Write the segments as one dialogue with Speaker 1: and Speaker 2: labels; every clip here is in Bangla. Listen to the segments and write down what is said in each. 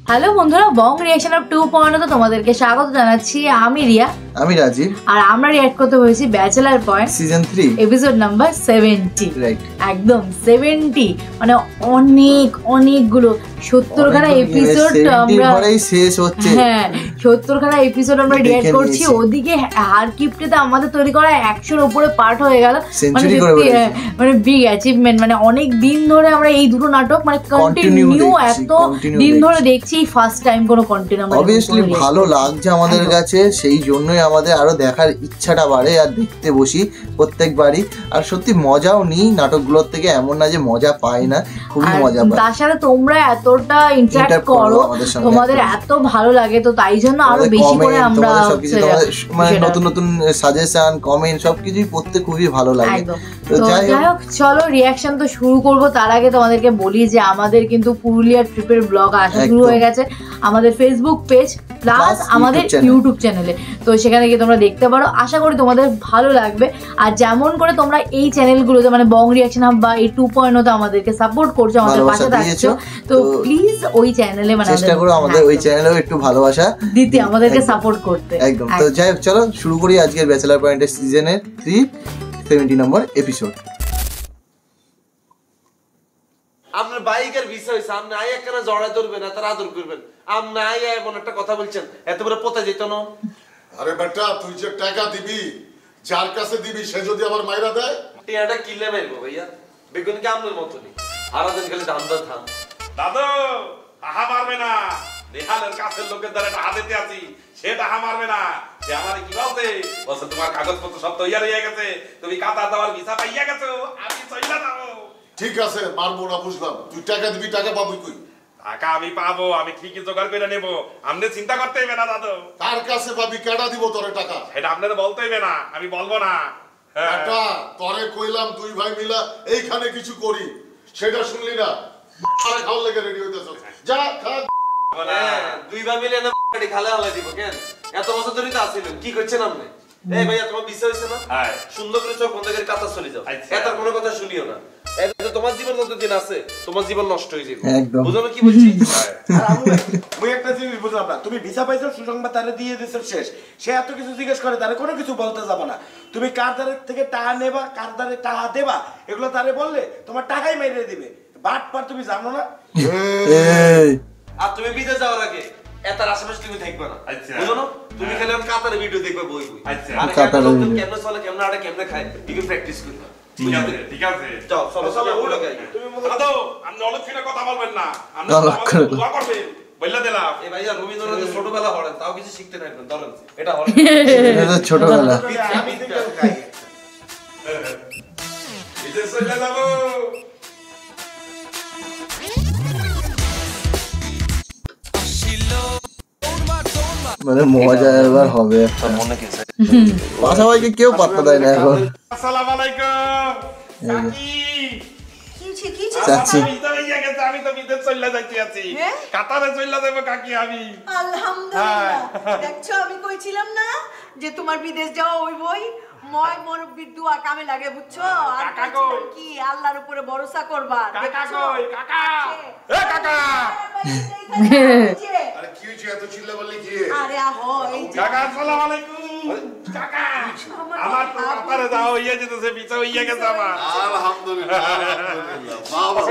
Speaker 1: হ্যালো বন্ধুরা, বং রিঅ্যাকশন অফ 2.0 তে তোমাদেরকে স্বাগত জানাচ্ছি। আমি রিয়া,
Speaker 2: আমি রাজীব,
Speaker 1: আর আমরা রিঅ্যাক্ট করতে হয়েছি bachelor point
Speaker 2: season 3
Speaker 1: episode number 70।
Speaker 2: Right,
Speaker 1: একদম 70, মানে অনেকগুলো 70 খানা এপিসোড আমরা
Speaker 2: শেষ হচ্ছে।
Speaker 1: হ্যাঁ, 70 খানা এপিসোড আমরা রিঅ্যাক্ট করছি। ওদিকে আর্কিভটাতে আমাদের তৈরি করা 100-এর উপরে পার্ট হয়ে গেল, মানে বিগ অ্যাচিভমেন্ট। মানে অনেক দিন ধরে আমরা এই দুটো নাটক মানে কন্টিনিউ এত দিন ধরে দেখছি, ফার্স্ট টাইম কোনো কন্টিনিউ আমরা
Speaker 2: অবভিয়াসলি ভালো লাগছে আমাদের কাছে, সেই জন্যই আমাদের আরো দেখার ইচ্ছাটা বাড়ে আর দেখতে বসি প্রত্যেকবারই। আর সত্যি মজাও নিই নাটকগুলোর থেকে, এমন না যে মজা পাই না, খুবই মজা পাই।
Speaker 1: তার সাথে তোমরা এতটা ইন্টারঅ্যাক্ট করো, তোমাদের এত ভালো লাগে, তো তাই জন্য আরো বেশি করে আমরা
Speaker 2: মানে নতুন নতুন সাজেশন, কমেন্ট সবকিছুই পড়তে খুবই ভালো লাগে।
Speaker 1: তো যাই হোক, চলো রিঅ্যাকশন তো শুরু করব। তার আগে তোমাদেরকে বলি যে আমাদের কিন্তু পুরুলিয়া ট্রিপের ব্লগ আসা শুরু হয়ে গেছে আমাদের ফেসবুক পেজ প্লাস আমাদের ইউটিউব চ্যানেলে। তো সেখানে গিয়ে তোমরা দেখতে পারো। আশা করি তোমাদের ভালো লাগবে। আর যেমন করে তোমরা এই চ্যানেলগুলোতে মানে বং রিঅ্যাকশন হাব বা এই 2.0 তে আমাদেরকে সাপোর্ট করছো, আমাদের পাশে থাকছো, তো প্লিজ ওই চ্যানেলে মানে
Speaker 2: চেষ্টা করো আমাদের ওই চ্যানেলেও একটু ভালোবাসা
Speaker 1: দিতে, আমাদেরকে সাপোর্ট করতে।
Speaker 2: একদম। তো যাই হোক, চলো শুরু করি আজকের ব্যাচেলার পয়েন্টের সিজনের 3 70 নম্বর এপিসোড।
Speaker 3: আপনার বাইকের বিষয় সামনে আই একখানা জড়াই ধরবেন, এত আদর করবেন। আপনি আই এমন একটা কথা বলছেন, এত বড় পোতা যেত না।
Speaker 4: আরে বেটা, তুই যে টাকা দিবি, যার কাছে দিবি সে যদি আবার মাইরা দেয়,
Speaker 3: টিয়াটা কিলে মারবো ভাইয়া। বেগুন কি আপনার মতনই আরাদিন খালি ধান ধান।
Speaker 5: দাদু আহা মারবে না, নেহালের কাছের লোকের দ্বারা একটা হাতে আছি, সে টাহা মারবে না। সে আমার কি বলতে বলছে, তোমার কাগজপত্র সব তৈরি হয়ে গেছে, তুমি কাতার দেওয়ার ভিসা পাইয়া গেছো, আমি চইলা যাবো।
Speaker 4: ঠিক আছে, মারবো না বুঝলাম, তুই টাকা দিবি, টাকা পাবি কই?
Speaker 5: টাকা আমি পাবো, আমি ঠিকই জোগাড় করে নেবো, আপনি চিন্তা করতে হইবে না দাদু।
Speaker 4: কার কাছে পাবি, কেডা দিব তোরে টাকা?
Speaker 5: সেটা আপনাদের বলতে হইবে না, আমি বলবো না।
Speaker 4: বেটা, তোরে কইলাম দুই ভাই মিলা এইখানে কিছু করি, সেটা শুনলি না। আরে খাওয়ার লেগে রেডি হইতেছ, যা খা।
Speaker 3: দুই ভাই মিলে না খালে হালাই দিব কেন? এত বছর ধরে তো আসিলেন, কি করছেন আপনি? এই ভাইয়া, তোমার বিষয় হইছে না? সুন্দর করে চোখ বন্ধ করে কাতার চলে যাও, এত কোনো কথা শুনিও না। তোমার জীবন যতদিন আছে তোমার জীবন নষ্ট হয়ে যাবে, বুঝো না কি বলছি?
Speaker 6: মুই একটা জিনিস বুঝলাম না, তুমি ভিসা পাইছো, সুসংবাদ তারে দিয়ে দিছো, শেষ। সে এত কিছু জিজ্ঞেস করে, তারে কোনো কিছু বলতে যাবে না। তুমি কার দ্বারে থেকে টাকা নেবা, কার দ্বারে টাকা দেবা, এগুলো তারে বললে তোমার টাকাই মেরে দিবে। বাট পার তুমি জানো না।
Speaker 3: আর তুমি বিদেশ যাওয়ার আগে এটার আশেপাশে তুমি থাকবে না, বুঝো না? তুমি খালি কাতারে ভিডিও দেখবে, বই বই। আর কাতারে কেমনে চলে, কেমনে আড়ে, কেমনে খায়, এগুলো প্র্যাকটিস করবে।
Speaker 5: ঠিক আছে, ঠিক আছে,
Speaker 3: যাও চলো চলো ওটা গাই।
Speaker 5: দাদু আপনি অলক্ষণে কথা বলবেন না, আপনি দোয়া করবেন, বললা দিলাম।
Speaker 3: এই ভাইয়া, রবীন্দ্রনাথের ছোটবেলা হরেন, তাও কিছু শিখতে নাইবেন, ধরেন এটা হরেন,
Speaker 2: এটা ছোটবেলা।
Speaker 6: আমি দেখতে গাই
Speaker 5: বিদেশ চলে যাবো।
Speaker 2: মানে মজা এবার হবে। পাশাপাশি কেউ পাত্তা দেয় না এখন।
Speaker 5: আসসালামু আলাইকুম কাকি।
Speaker 2: চাচি,
Speaker 5: আমি তো বিদেশ চলে যাইতে আছি, কাতারে চলে যাবো কাকি আমি।
Speaker 7: আলহামদুলিল্লাহ। দেখছো, আমি কইছিলাম না যে তোমার বিদেশ যাওয়া হইবই। ময় মুরব্বির দোয়া কামে লাগে, বুঝছো? আর কি আল্লাহর উপরে ভরসা করবা।
Speaker 5: কাকা কই? কাকা, এ কাকা।
Speaker 4: আরে কি হইছে, এত চিল্লা বললি কি?
Speaker 7: আরে আহো, এই যে
Speaker 5: কাকা আসসালামু আলাইকুম। কাকা আমার তো কাতারে যাও হইয়া যেতেছে, পিছা হইয়া গেছে আমার।
Speaker 4: আলহামদুলিল্লাহ, আলহামদুলিল্লাহ, বাবা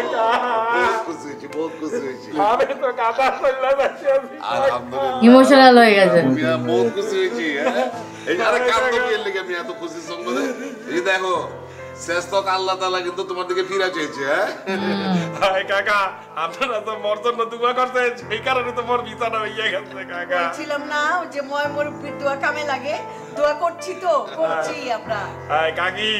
Speaker 4: বহুত খুশি হইছি, বহুত খুশি হইছি।
Speaker 5: আমি তো কাতার চলে যাচ্ছি,
Speaker 4: আলহামদুলিল্লাহ,
Speaker 1: ইমোশনাল হয়ে গেছে।
Speaker 4: মিয়া বহুত খুশি হইছি। এই আরে কাঁদতো কি এর লাগি, আমি এত খুশি সংবাদে। এই দেখো, শেষ তক আল্লাহ তাআলা কিন্তু তোমার দিকে ফিরা চাইছে।
Speaker 5: হাই কাকা, আপনারা তো মোর জন্য দোয়া করতেন, সেই কারণে তো মোর বিছানা হইয়া গেছে কাকা।
Speaker 7: বলছিলাম না যে ময় মুরব্বির দোয়া কামে লাগে, দোয়া করছি তো করছি আমরা।
Speaker 5: হাই কাকি,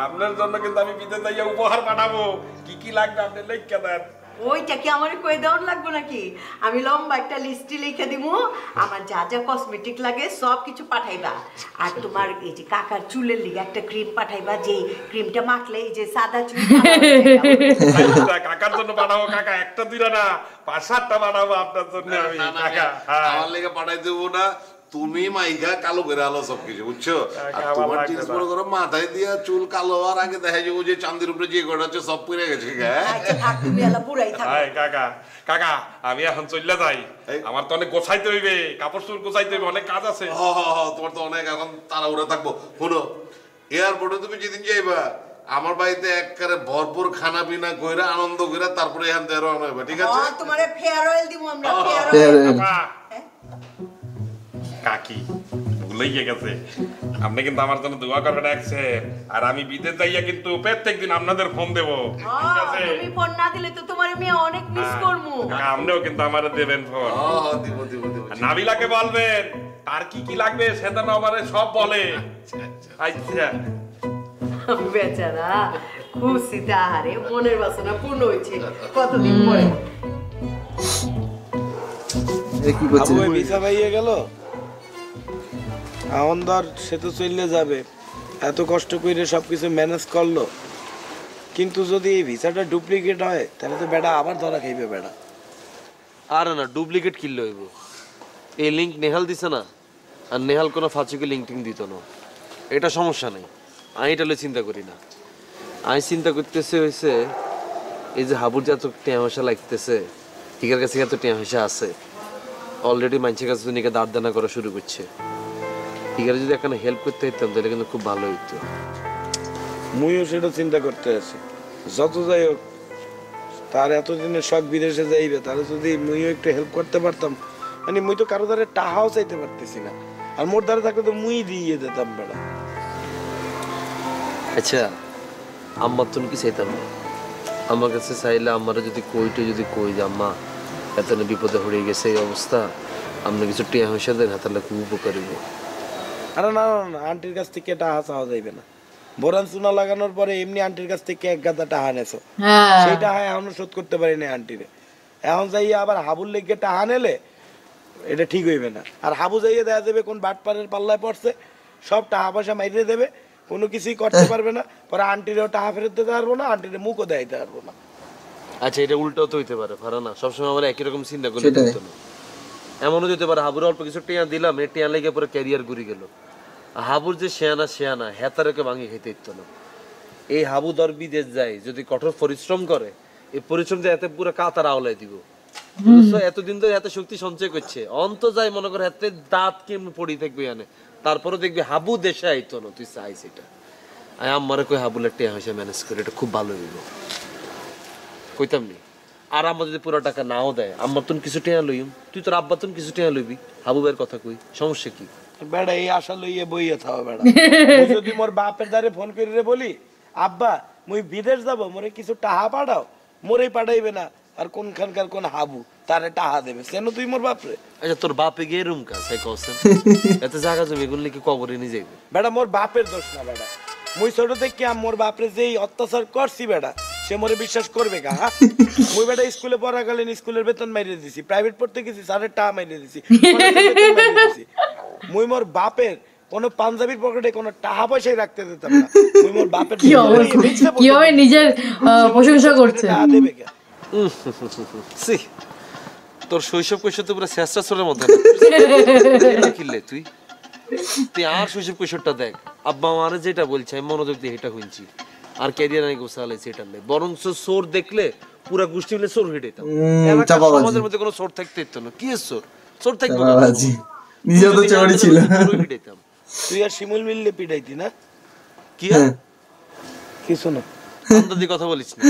Speaker 5: আপনার জন্য কিন্তু আমি বিদেশ যাইয়া উপহার পাঠাবো, কি কি লাগবে আপনি লিখে দেন।
Speaker 7: ওইটা কি আমার কই দেওয়ার লাগবে নাকি? আমি লম্বা একটা লিস্টি লিখে দিমু, আমার যা যা কসমেটিক লাগে সব কিছু পাঠাইবা। আর তোমার এই যে কাকার চুলের লিগে একটা ক্রিম পাঠাইবা, যে ক্রিমটা মাখলে এই যে সাদা চুল।
Speaker 5: কাকার জন্য পাঠাবো কাকা, একটা দুইটা না 5-7টা পাঠাবো আপনার জন্য আমি কাকা।
Speaker 4: আমার লেগে পাঠাই দেবো না, তুমি মাইকা কালো করে আলো সবকিছু বুঝছো আর তোমার জিনিস মনে করো মাথায় দিয়া চুল কালো আর আগে দেখা যাবো যে চাঁদের উপরে যে কটা আছে সব পুড়ে গেছে
Speaker 7: আচ্ছা থাক তুমি এলা পুরাই থাকো
Speaker 5: কাকা কাকা আমি এখন চলে যাই আমার তো অনেক গোছাইতে হইবে কাপড় চোপড় গোছাইতে হইবে অনেক কাজ আছে
Speaker 4: তোমার তো অনেক এখন তাড়াহুড়া থাকবো শুনো এয়ারপোর্টে তুমি যেদিন যাইবা আমার বাড়িতে একবারে ভরপুর খানা পিনা কইরা আনন্দ কইরা তারপরে এখান থেকে রওনা হইবা ঠিক আছে
Speaker 7: তোমারে ফেয়ার অয়েল দিমু আমরা ফেয়ার অয়েল
Speaker 5: কাকি ভুলেই গেছে আপনি কিন্তু আমার জন্য দোয়া করবেন আর আমি বিদেশ যাইয়া কিন্তু প্রত্যেকদিন আপনাদের ফোন দেব ঠিক আছে
Speaker 7: তুমি ফোন না দিলে তো তোমার মেয়ে অনেক মিস করমু
Speaker 5: আপনিও কিন্তু আমারে দেবেন ফোন
Speaker 4: দিব দিব দিব
Speaker 5: নাবিলাকে বলবেন তার কি কি লাগবে সেটা না আমারে সব বলে আচ্ছা
Speaker 7: বেচারা খুশিতে আহারে মনের বাসনা পূর্ণ হয়েছে কতদিন পরে
Speaker 2: কি করছে
Speaker 6: ভিসা পাইয়ে গেল এখন ধর সে তো চলে যাবে এত কষ্ট করে সবকিছু ম্যানেজ করলো কিন্তু যদি এই ভিসাটা ডুপ্লিকেট হয় তাহলে তো বেটা আবার ধরা খাইবে বেটা
Speaker 3: আরে না ডুপ্লিকেট কিনলে হইব এই লিঙ্ক নেহাল দিছে না আর নেহাল কোনো ফাঁচুকে লিঙ্কিং দিত না এটা সমস্যা নেই আমি এটা চিন্তা করি না আমি চিন্তা করতেছে হয়েছে এই যে হাবুর যত টেঁয়াশা লাগতেছে ঠিকের কাছে এত টেঁয়াশা আছে অলরেডি মানুষের কাছে নিকে দাঁড় দানা করা শুরু করছে ঠিকারে যদি এখানে হেল্প করতে হইতাম তাহলে কিন্তু খুব ভালো হইতো
Speaker 6: মুইও সেটা চিন্তা করতে আছি যত যাই হোক তার এতদিনের শখ বিদেশে যাইবে তাহলে যদি মুইও একটু হেল্প করতে পারতাম মানে মুই তো কারো দ্বারা টাহাও চাইতে পারতেছি না আর মোর দ্বারা থাকলে তো মুই দিয়ে দিতাম বেটা
Speaker 3: আচ্ছা আম্মার তো কি চাইতাম না আমার কাছে চাইলে আমারা যদি কই যে আম্মা এত বিপদে হয়ে গেছে এই অবস্থা আপনি কিছু টিয়া হইসা দেন তাহলে খুব উপকার হইব
Speaker 6: আরে না না না আন্টির কাছ থেকে টাহা চাওয়া যাইবে না বোরান চুনা লাগানোর পরে এমনি আন্টির কাছ থেকে এক গাদা টাহা নেছো সেই টাহা এখনো শোধ করতে পারি না আন্টিরে এখন যাইয়া আবার হাবুর লেগে টাহা নেলে এটা ঠিক হইবে না আর হাবু যাইয়া দেখা যাবে কোন বাটপাড়ের পাল্লায় পড়ছে সব টাহা পয়সা মাইরে দেবে কোনো কিছুই করতে পারবে না পরে আন্টিরেও টাহা ফেরত দিতে পারবো না আন্টিরে মুখও দেখাইতে পারবো না
Speaker 3: আচ্ছা এটা উল্টাও তো হইতে পারে ফারা না সবসময় আমরা একই রকম চিন্তা করলে হতো না এমনও যেতে পারে হাবুর অল্প কিছু টিয়া দিলাম এই টিয়া লেগে পরে ক্যারিয়ার ঘুরে গেল হাবুর যে শেয়ানা হেতারকে ভাঙি খেতে ইতো না এই হাবু দর বিদেশ যায় যদি কঠোর পরিশ্রম করে এই পরিশ্রম যে এত পুরো কাতার আওলায় দিব এতদিন ধরে এত শক্তি সঞ্চয় করছে অন্ত যায় মনে করে এত দাঁত কেমন পড়ি থাকবে এনে তারপরে দেখবি হাবু দেশে আইতো না তুই চাইস এটা আমারে কই হাবুলের টিয়া হয়েছে ম্যানেজ করে এটা খুব ভালো হইব কইতাম নি আর আমার যদি পুরো টাকা নাও দেয় আমার তুন কিছু টিয়া লইম তুই তোর আব্বা তুন কিছু টিয়া লইবি হাবু ভাইয়ের কথা কই সমস্যা কি
Speaker 6: বেড়া এই আশা লইয়ে বইয়ে থাও বেড়া যদি মোর বাপের দ্বারে ফোন করে বলি আব্বা মুই বিদেশ যাব মোরে কিছু টাহা পাঠাও মোরেই পাঠাইবে না আর কোনখানকার কোন হাবু তারে টাহা দেবে সেন তুই মোর বাপরে
Speaker 3: আচ্ছা তোর বাপে গিয়ে রুম কা সাই কসেন এত জায়গা জমি গুলি কি কবরে নিয়ে যাইবে
Speaker 6: বেড়া মোর বাপের দোষ না বেড়া মুই ছোট থেকে মোর বাপরে যেই অত্যাচার করছি বেড়া সে মোরে বিশ্বাস করবে কা মুই বেটা স্কুলে পড়াকালীন স্কুলের বেতন মাইরে দিছি প্রাইভেট পড়তে গেছি স্যারের টাকা মাইরে দিছি মুই মোর বাপের কোন পাঞ্জাবির পকেটে কোন টাকা পয়সাই রাখতে দিতাম না মুই মোর বাপের
Speaker 1: কিভাবে নিজের প্রশংসা করছে
Speaker 6: দেবে কে
Speaker 3: সি তোর শৈশব কৈশোর তো পুরো শেষটা ছোটের মধ্যে না কিলে তুই আর শৈশব কৈশোরটা দেখ আব্বা আমারে যেটা বলছে আমি মনোযোগ দিয়ে এটা শুনছি আর ক্যারিয়ার নাই গোছালে সেটা নেই বরং সোর দেখলে পুরা গোষ্ঠী মিলে সোর হেঁটে যেতাম সমাজের মধ্যে কোনো সোর থাকতে দিত না কি সোর থাকবে
Speaker 2: নিজে তো চড়ি ছিল
Speaker 6: তুই আর শিমুল মিললে পিটাইতি না
Speaker 3: কি
Speaker 6: কিছু না
Speaker 3: আন্দাজি কথা বলিস না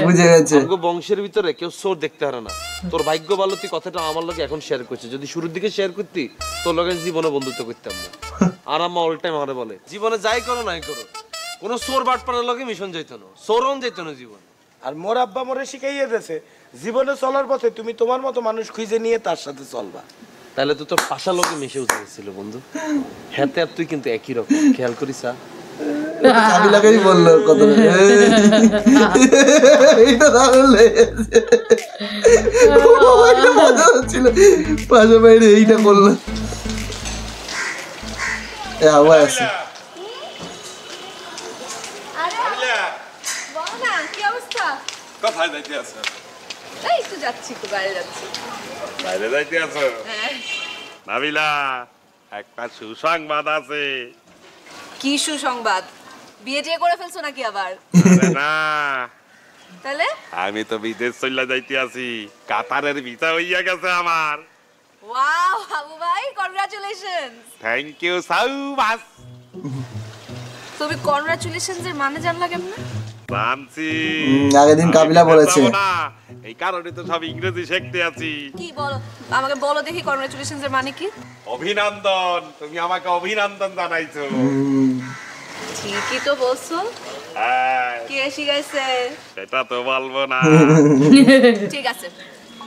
Speaker 2: বুঝে গেছে
Speaker 3: আমগো বংশের ভিতরে কেউ সোর দেখতে পারে না তোর ভাগ্য ভালো তুই কথাটা আমার লগে এখন শেয়ার করছিস যদি শুরুর দিকে শেয়ার করতি তোর লগে জীবনে বন্ধুত্ব করতাম না আর আম্মা অল টাইম আমারে বলে জীবনে যাই করো নাই করো কোনো সোর বাটপাড়ার লগে মিশন যাইত না সোরন যাইত না জীবন
Speaker 6: আর মোর আব্বা মোরে শিখাইয়ে দিয়েছে জীবনে চলার পথে তুমি তোমার মতো মানুষ খুঁজে নিয়ে তার সাথে চলবা
Speaker 3: তাহলে তো তোর পাশা লোকে মিশে উঠে গেছিল বন্ধু হ্যাঁ আর তুই কিন্তু একই রকম খেয়াল করিস
Speaker 2: চাবি লাগাই বললো কত এইটা দারুণ লেগেছে ছিল পাশে বাইরে এইটা করলো আবার আছে
Speaker 5: কোথায় যাইতে আছো?
Speaker 8: এই তো যাচ্ছি, তো বাইরে যাচ্ছি।
Speaker 5: বাইরে যাইতে আছো?
Speaker 8: হ্যাঁ।
Speaker 5: নাবিলা একটা সুসংবাদ আছে।
Speaker 8: কি সুসংবাদ? বিয়ে টিয়ে করে ফেলছো নাকি আবার?
Speaker 5: আরে না,
Speaker 8: তাহলে
Speaker 5: আমি তো বিদেশ চলে যাইতে আছি, কাতারের ভিসা হইয়া গেছে আমার।
Speaker 8: ওয়াও আবু ভাই, congratulations.
Speaker 5: Thank you so much.
Speaker 8: তুমি কনগ্রাচুলেশনস এর মানে জানলা কেমনে?
Speaker 5: জানছি,
Speaker 2: আগের দিন কাবিলা বলেছে।
Speaker 5: এই কারণে তো সব ইংরেজি শিখতে আছি।
Speaker 8: কি বলো, আমাকে বলো দেখি কনগ্রাচুলেশনস এর মানে কি?
Speaker 5: অভিনন্দন, তুমি আমাকে অভিনন্দন জানাইছো।
Speaker 8: ঠিকই তো বলছো। কে শিখাইছে?
Speaker 5: সেটা তো বলবো না।
Speaker 8: ঠিক আছে,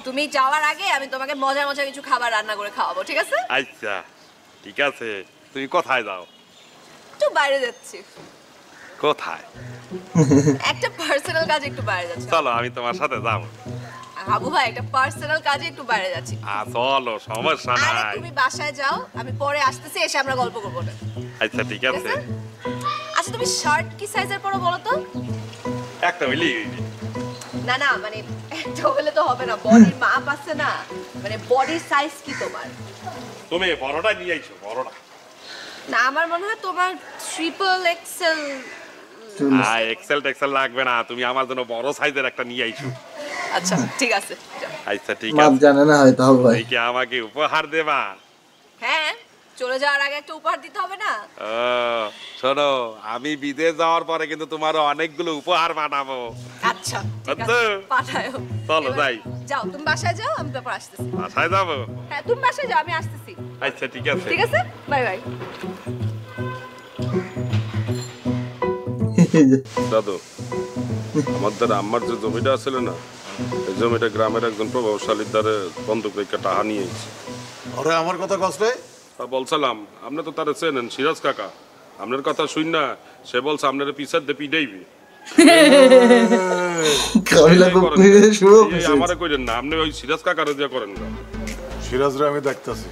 Speaker 8: তুমি যাওয়ার আগে আমি তোমাকে মজার মজার কিছু খাবার রান্না করে খাওয়াবো, ঠিক আছে?
Speaker 5: আচ্ছা ঠিক আছে। তুমি কোথায় যাও?
Speaker 8: একটু বাইরে যাচ্ছি।
Speaker 5: কোথায়?
Speaker 8: একটা পার্সোনাল কাজে একটু বাইরে যাচ্ছি।
Speaker 5: চলো আমি তোমার সাথে যাবো।
Speaker 8: আবু ভাই, একটা পার্সোনাল কাজে একটু বাইরে যাচ্ছি।
Speaker 5: চলো, সমস্যা
Speaker 8: আরে
Speaker 5: নাই।
Speaker 8: তুমি বাসায় যাও, আমি পরে আসতেছি, এসে আমরা গল্প করবো না।
Speaker 5: আচ্ছা ঠিক আছে।
Speaker 8: আচ্ছা তুমি শার্ট কি সাইজের পরো বলো তো?
Speaker 5: একটা হইলি।
Speaker 8: না না, মানে একটা হলে তো হবে না, বডির মাপ আছে না, মানে বডির সাইজ কি তোমার?
Speaker 5: তুমি বড়টা নিয়ে আইছো, বড়টা।
Speaker 8: না, আমার মনে হয় তোমার ট্রিপল এক্সেল।
Speaker 5: এক্সেল টেক্সেল লাগবে না, তুমি আমার জন্য বড় সাইজের একটা নিয়ে আইছো।
Speaker 8: আচ্ছা ঠিক আছে।
Speaker 5: আচ্ছা ঠিক
Speaker 2: মাপ
Speaker 5: আছে।
Speaker 2: জানে না হয়তো ভাই।
Speaker 5: এই কি আমাকে উপহার দেবা?
Speaker 8: হ্যাঁ, চলে যাওয়ার আগে একটা উপহার দিতে হবে না?
Speaker 5: শোনো, আমি বিদেশ যাওয়ার পরে কিন্তু তোমার অনেকগুলো উপহার পাঠাবো।
Speaker 8: আচ্ছা ঠিক আছে, পাঠাও।
Speaker 5: চলো
Speaker 8: এবার
Speaker 5: যাই।
Speaker 8: যাও, তুমি বাসায় যাও, আমি তারপর আসতেছি।
Speaker 5: বাসায় যাবো?
Speaker 8: হ্যাঁ তুমি বাসায় যাও, আমি আসতেছি।
Speaker 5: আচ্ছা ঠিক আছে।
Speaker 8: ঠিক আছে, বাই বাই।
Speaker 5: দাদু, আমাদের আম্মার যে জমিটা ছিল না, এই জমিটা গ্রামের একজন প্রভাবশালীর দ্বারে বন্ধক রেখে টাকা নিয়ে এসেছে।
Speaker 4: আরে আমার কথা কসলে?
Speaker 5: তা বলছিলাম, আপনি তো তারা চেনেন, সিরাজ কাকা। আপনার কথা শুন না, সে বলছে আপনার পিছার দিয়ে পিটাইবি।
Speaker 2: কাবিলা খুব শুরু করছে।
Speaker 5: আমারে কইরেন না, আপনি ওই সিরাজ কাকারে দিয়ে করেন না।
Speaker 9: সিরাজরে আমি দেখতাছি,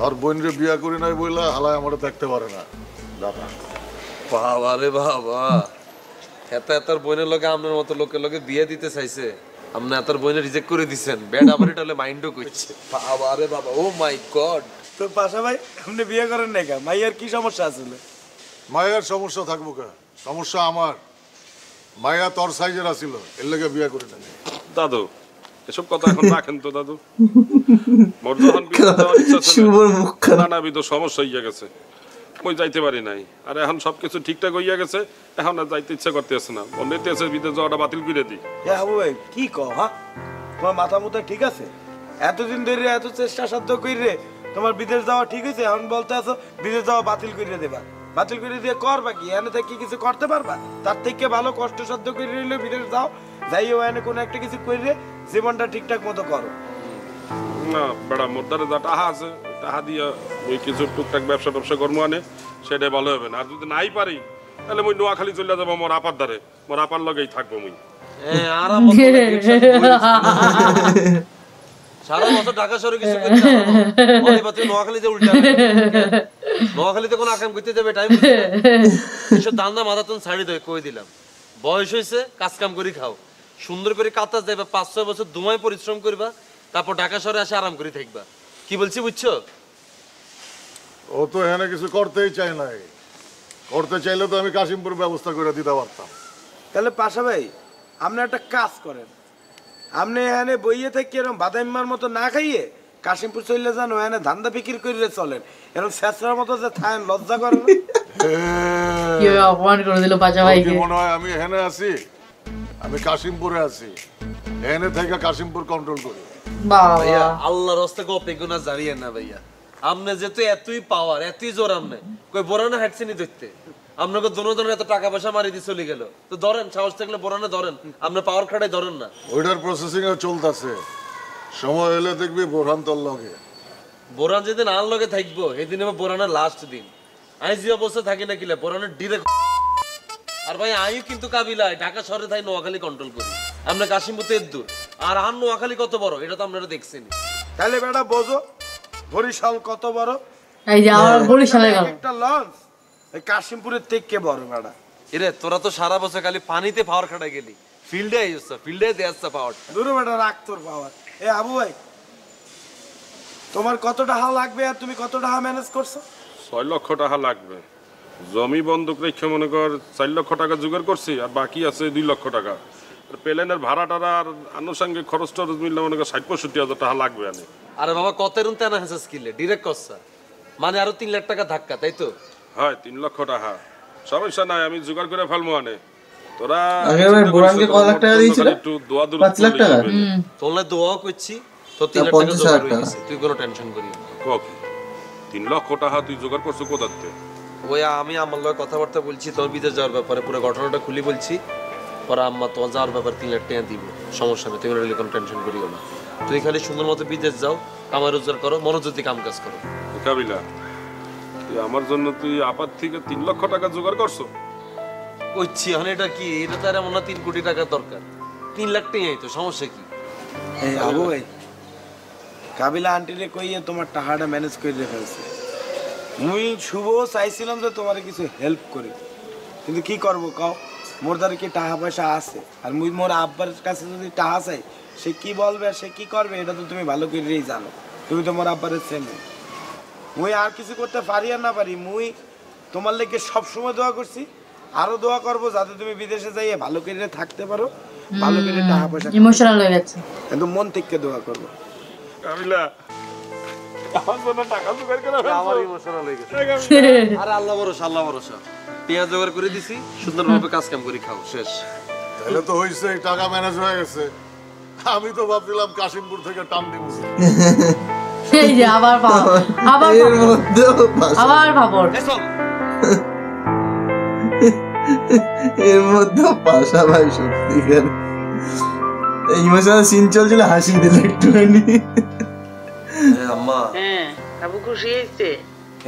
Speaker 9: আর বোনরে বিয়া করি নাই বইলা হালাই আমারে দেখতে পারে না দাদা।
Speaker 3: বাবা রে বাবা, এত এতর বোনের লোকে আপনার মতো লোকের লোকে বিয়ে দিতে চাইছে, আপনি এতর বোনের রিজেক্ট করে দিছেন। ব্যাড আবার এটা হলে মাইন্ডও করছে। বাবা রে বাবা, ও মাই গড।
Speaker 6: তো পাশা ভাই, আপনি বিয়ে করেন নাই কা? মাইয়ার কি সমস্যা আছিল?
Speaker 9: মায়ের সমস্যা থাকবো কা? সমস্যা আমার। মায়া তোর সাইজের আছিল, এর লেগে বিয়া করি নাই।
Speaker 5: দাদু, এসব কথা এখন রাখেন তো দাদু। মোর যখন বিদেশ যাওয়ার ইচ্ছা ছিল,
Speaker 2: শুভর মুখ খারাপ।
Speaker 5: নানাবিধ সমস্যা হইয়া গেছে, মই যাইতে পারি নাই। আর এখন সবকিছু ঠিকঠাক হইয়া গেছে, এখন আর যাইতে ইচ্ছা করতেছে না। বলতে আছে বিদেশ যাওয়াটা বাতিল করে দিই।
Speaker 6: এ আবু ভাই কি কও? হ্যাঁ, তোমার মাথা মুথা ঠিক আছে? এতদিন ধরে এত চেষ্টা সাধ্য কইরে তোমার বিদেশ যাওয়া ঠিক হয়েছে, এখন বলতে আছো বিদেশ যাওয়া বাতিল করে দেবা। বাতিল করে দিয়ে করবা কি? এনে থেকে কিছু করতে পারবা? তার থেকে ভালো কষ্ট সাধ্য করে রইলে বিদেশ যাও, যাইও এনে কোনো একটা কিছু করে জীবনটা ঠিকঠাক মতো করো।
Speaker 5: না বেড়া, মোর দ্বারা যা টাহা আছে, টাহা দিয়া ওই কিছু টুকটাক ব্যবসা কর্ম আনে, সেটাই ভালো হবে না। আর যদি নাই পারি, তাহলে মই নোয়াখালী চলে যাবো মোর আপার দ্বারে, মোর আপার লগেই থাকবো মুই।
Speaker 3: সারা বছর ঢাকা শহরে কিছু করতে পারবো, নোয়াখালীতে উল্টা। নোয়াখালীতে কোনো আকাম করতে যাবে টাইম এসব দান্দা মাথা তুমি ছাড়ি দেবে, কই দিলাম। বয়স হয়েছে, কাজ কাম করে খাও, সুন্দর করে কাতার যাইবা, 5-6 বছর দুমায় পরিশ্রম করবা, তারপর ঢাকা শহরে আসে আরাম করে থাকবা। কি বলছি বুঝছো?
Speaker 9: ও তো এখানে কিছু করতেই চাই নাই। করতে চাইলে তো আমি কাশিমপুর ব্যবস্থা করে দিতে পারতাম।
Speaker 6: তাহলে পাশা ভাই, আপনি একটা কাজ করেন, আপনি এখানে বইয়ে থেকে এরকম বাদাইমার মতো না খাইয়ে কাশিমপুর চলে যান, ওখানে ধান্দা বিক্রি করে চলেন। এরকম ছেঁচড়ার মতো যে থাকেন, লজ্জা করেন?
Speaker 1: অপমান করে দিল পাশা ভাইকে।
Speaker 9: মনে হয় আমি এখানে আছি, আমি কাশিমপুরে আছি, এখানে থেকে কাশিমপুর কন্ট্রোল করি।
Speaker 3: ভাইয়া আল্লাহর রাস্তে গোপে গুনা জারিয়ে না ভাইয়া। আমনে যেহেতু এতই পাওয়ার, এতই জোর, আমনে কই বোরানা হাঁটছেনি দেখতে, আপনাকে দোনো এত টাকা পয়সা মারি দিয়ে চলে গেল, তো ধরেন, সাহস থাকলে বোরানা ধরেন, আপনি পাওয়ার খাটাই ধরেন না।
Speaker 9: ওইটার প্রসেসিং এ চলতেছে, সময় হলে দেখবি বোরহান তোর লগে।
Speaker 3: বোরান যেদিন আর লগে থাকবো, সেদিন আমার বোরানের লাস্ট দিন। আমি যে অবস্থা থাকি না কিলে বোরানের ডিরেক্ট। আর ভাই আমিও কিন্তু কাবিলায় ঢাকা শহরে থাই, নোয়াখালী কন্ট্রোল করি। আমরা কাশিমপুর এর দূর, আর আর নোয়াখালী কত বড় এটা তো আপনারা দেখছেন।
Speaker 6: তাহলে বেটা বোঝো বরিশাল কত বড়।
Speaker 1: এই যে আমার বরিশালে গেল
Speaker 6: একটা লঞ্চ এই কাশিমপুরের থেকে বড় বেটা।
Speaker 3: এরে তোরা তো সারা বছর খালি পানিতে পাওয়ার খাটাই গেলি, ফিল্ডে আইসছ, ফিল্ডে দেয়াচ্ছ পাওয়ার।
Speaker 6: দূরে বেটা রাখ তোর পাওয়ার। এ আবু ভাই, তোমার কত টাকা লাগবে আর তুমি কত টাকা ম্যানেজ করছো?
Speaker 5: 6 লক্ষ টাকা লাগবে। জমি বন্ধক রেখে মনে কর 4 লক্ষ টাকা জোগাড় করছি, আর বাকি আছে 2 লক্ষ টাকা। আর প্লেনের ভাড়া টাড়া আর আনুষঙ্গিক খরচ টরচ মিললে মনে কর 60-65 হাজার টাকা লাগবে।
Speaker 3: আরে বাবা কত রুনতে না হেসে স্কিলে ডিরেক্ট করছা, মানে আরো 3 লাখ টাকা ধাক্কা, তাই তো?
Speaker 5: হয় 3 লক্ষ টাকা, সমস্যা নাই, আমি জোগাড় করে ফেলবো। আনে তোরা
Speaker 2: আগে ভাই বুরানকে কত লাখ টাকা দিয়েছিল? 5 লাখ টাকা।
Speaker 3: তোমরা দোয়া করছি তো 3 লাখ টাকা জোগাড় হয়ে গেছে, তুই কোনো টেনশন করিস না।
Speaker 5: কক 3 লক্ষ টাকা তুই জোগাড় করছো কোথাতে?
Speaker 3: ওই আমি আমার লগে কথাবার্তা বলছি, তোর বিদেশ যাওয়ার ব্যাপারে পুরো ঘটনাটা খুলি বলছি। পরে আম্মা তোর যাওয়ার ব্যাপারে 3 লাখ টাকা দিব, সমস্যা নেই, তুমি কোনো টেনশন করিও না। তুই খালি সুন্দর মতো বিদেশ যাও, কামাই রোজগার করো, মনোযোগ দিয়ে কাম কাজ করো।
Speaker 5: কাবিলা তুই আমার জন্য তুই আপাত থেকে 3 লক্ষ টাকা জোগাড় করছো?
Speaker 3: কইছি এখন এটা কি, এটা তো আর এমন না 3 কোটি টাকা দরকার, 3 লাখ টাকাই তো, সমস্যা কি?
Speaker 6: এই আবু ভাই, কাবিলা আন্টিরে কইয়ে তোমার টাকাটা ম্যানেজ করে ফেলছে। মুই শুভ চাইছিলাম যে তোমার কিছু হেল্প করি, কিন্তু কি করব কও, মোর দ্বারা কি টাকা পয়সা আছে? আর মুই মোর আব্বার কাছে যদি টাকা চাই, সে কি বলবে আর সে কি করবে এটা তো তুমি ভালো করেই জানো। তুমি তো মোর আব্বারের ছেলে, মুই আর কিছু করতে পারি আর না পারি, মুই তোমার লেগে সবসময় দোয়া করছি, আরো দোয়া করব যাতে তুমি বিদেশে যাইয়ে ভালো করে থাকতে পারো, ভালো করে টাকা পয়সা।
Speaker 1: ইমোশনাল হয়ে গেছে,
Speaker 6: একদম মন থেকে দোয়া করব।
Speaker 5: কাবিলা আমার জন্য টাকা জোগাড় করে ফেলছো?
Speaker 3: আমার ইমোশনাল হয়ে গেছে। আরে আল্লাহ ভরসা, আল্লাহ ভরসা। পেঁয়াজ জোগাড় করে দিছি, সুন্দরভাবে কাজ কাম করে খাও, শেষ।
Speaker 9: তাহলে তো হইছে, টাকা ম্যানেজ হয়ে গেছে। আমি তো ভাবছিলাম কাশিমপুর থেকে টান দিব।
Speaker 1: এই যে আবার ভাবো, আবার
Speaker 2: এর মধ্যে
Speaker 1: আবার ভাবো,
Speaker 2: এর মধ্যে পাশা ভাই সত্যিকার এই ইমোশনাল সিন চলছিল, হাসি দিল একটুখানি।
Speaker 3: আম্মা
Speaker 10: হ্যাঁ, আবু খুশি হয়েছে?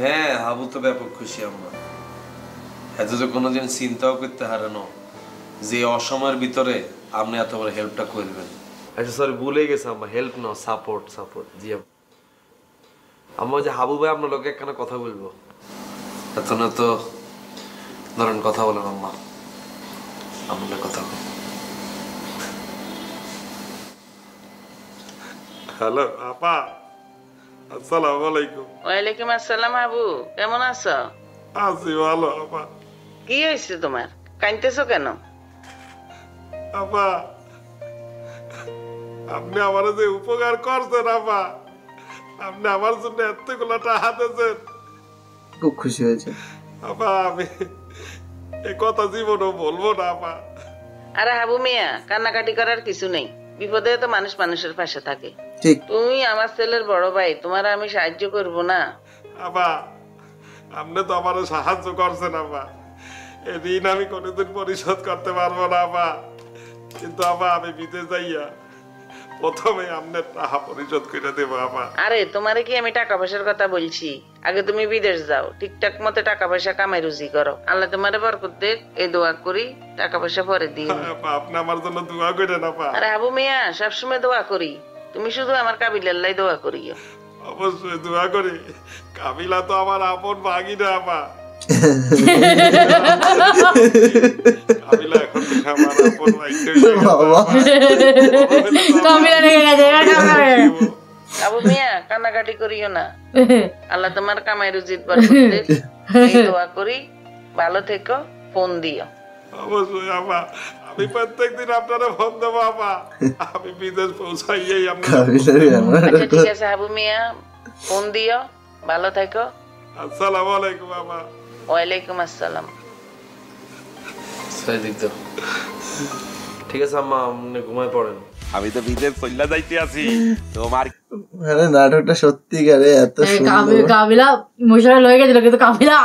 Speaker 3: হ্যাঁ, আবু তো ব্যাপক খুশি আম্মা। এত তো কোনোদিন চিন্তাও করতে হারানো যে অসময়ের ভিতরে আপনি এত বড় হেল্পটা করবেন। আচ্ছা সরি, ভুলে গেছে আম্মা, হেল্প না, সাপোর্ট। জি আম্মা, যে হাবু ভাই আপনার লোকে একখানা কথা বলবো, এত না তো ধরেন কথা বলেন আম্মা, আপনার কথা বল।
Speaker 5: হ্যালো আপা, আসসালামু আলাইকুম।
Speaker 10: ওয়ালাইকুম আসসালাম। আবু কেমন আছো?
Speaker 5: আছি ভালো আপা।
Speaker 10: কি হয়েছে তোমার, কাঁদতেছো কেন?
Speaker 5: আপা আপনি আমার যে উপকার করছেন আপা, আপনি আমার জন্য এতগুলো টাকা দিয়েছেন,
Speaker 2: খুব খুশি হয়েছে
Speaker 5: আপা। আমি এই কথা জীবনও বলবো না আপা।
Speaker 10: আরে হাবু মিয়া, কান্নাকাটি করার কিছু নেই, বিপদে তো মানুষ মানুষের পাশে থাকে।
Speaker 2: ঠিক,
Speaker 10: তুমি আমার ছেলের বড় ভাই, তোমার আমি সাহায্য করব না?
Speaker 5: আপা আপনি তো আমার সাহায্য করছেন আপা, এই ঋণ আমি কোনোদিন পরিশোধ করতে পারবো না আপা। কিন্তু আপা আমি বিদেশ যাইয়া প্রথমে আপনার টাকা পরিশোধ করে দেবো আপা।
Speaker 10: আরে তোমারে কি আমি টাকা পয়সার কথা বলছি? আগে তুমি বিদেশ যাও, ঠিকঠাক মতো টাকা পয়সা কামাই রুজি করো, আল্লাহ তোমারে বরকত দেখ, এই দোয়া করি, টাকা পয়সা পরে দিও।
Speaker 5: আপা আপনি আমার জন্য দোয়া করেন আপা।
Speaker 10: আরে আবু মিয়া, সবসময় দোয়া করি, তুমি শুধু আমার কাবিলাল্লাই দোয়া করিও।
Speaker 5: অবশ্যই দোয়া করি, কাবিলা তো আমার আপন ভাগিনা আপা। কাবিলা এখন থেকে আমার আপন আবু মিয়া, কান্নাকাটি করিও না, আল্লাহ তোমার কামাই রুজির বরকত দেখ, এই দোয়া করি, ভালো থেকো, ফোন দিও। অবশ্যই আপা, আমি প্রত্যেকদিন আপনারা ফোন দেবো আপা, আমি বিদেশ পৌঁছাইয়াই আপনার।
Speaker 10: আচ্ছা ঠিক আছে আবু মিয়া, ফোন দিও, ভালো থেকো।
Speaker 5: আসসালামু আলাইকুম আপা।
Speaker 10: ওয়ালাইকুম আসসালাম।
Speaker 3: ঠিক আছে আম্মা, আপনি ঘুমায় পড়েন।
Speaker 5: আমি তো বিদেশ চলে যাইতে আছি তোমার।
Speaker 2: মানে নাটকটা সত্যিকারে এত সুন্দর।
Speaker 1: কাবিলা ইমোশনাল হয়ে গেছিল, কিন্তু কাবিলা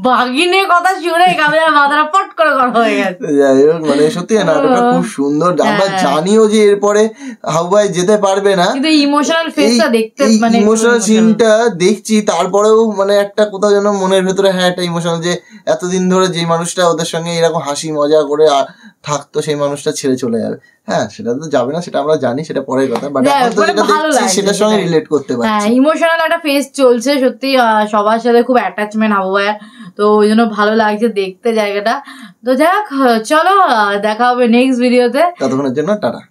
Speaker 1: বাগিনের কথা শুনে কাবিলার মাথাটা পট করে গরম হয়ে গেছে।
Speaker 2: যাই হোক, মানে সত্যি নাটকটা খুব সুন্দর। আমরা জানিও যে এরপরে হাউবাই যেতে পারবে না,
Speaker 1: কিন্তু ইমোশনাল ফেসটা দেখতে, মানে
Speaker 2: ইমোশনাল সিনটা দেখছি, তারপরেও মানে একটা কোথাও যেন মনের ভেতরে হ্যাঁ একটা ইমোশনাল, যে এতদিন ধরে যে মানুষটা ওদের সঙ্গে এরকম হাসি মজা করে থাকতো সেই মানুষটা ছেড়ে চলে যাবে। হ্যাঁ, সেটা তো যাবে না, সেটা আমরা জানি, সেটা পরের কথা, বাট এখন তো যেটা দেখছি সেটার সঙ্গে রিলেট করতে পারছি।
Speaker 1: হ্যাঁ, ইমোশনাল একটা ফেস চলছে সত্যি, সবার সাথে খুব অ্যাটাচমেন্ট হাবু ভাইয়ার, তো ওই জন্য ভালো লাগছে দেখতে জায়গাটা। তো যাক, চলো দেখা হবে নেক্সট ভিডিওতে,
Speaker 2: ততক্ষণের জন্য টাটা।